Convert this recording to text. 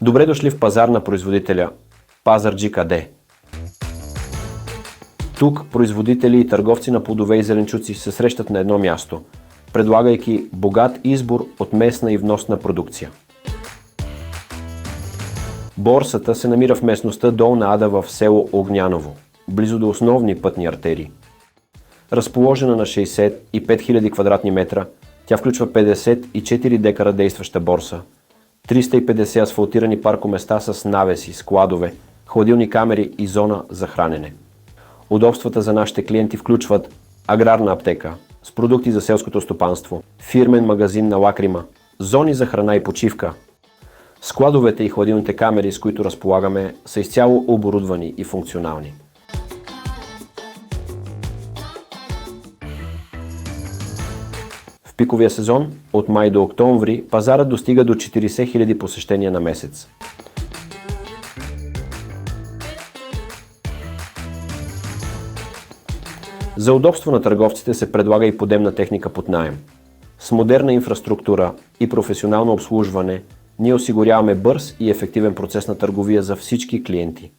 Добре дошли в пазар на производителя Пазарджик АД. Тук производители и търговци на плодове и зеленчуци се срещат на едно място, предлагайки богат избор от местна и вносна продукция. Борсата се намира в местността Долна Ада в село Огняново, близо до основни пътни артерии. Разположена на 65 000 квадратни метра, тя включва 54 декара действаща борса, 350 асфалтирани паркоместа с навеси, складове, хладилни камери и зона за хранене. Удобствата за нашите клиенти включват аграрна аптека с продукти за селското стопанство, фирмен магазин на лакрима, зони за храна и почивка. Складовете и хладилните камери, с които разполагаме, са изцяло оборудвани и функционални. В пиковия сезон, от май до октомври, пазарът достига до 40 000 посещения на месец. За удобство на търговците се предлага и подемна техника под наем. С модерна инфраструктура и професионално обслужване ние осигуряваме бърз и ефективен процес на търговия за всички клиенти.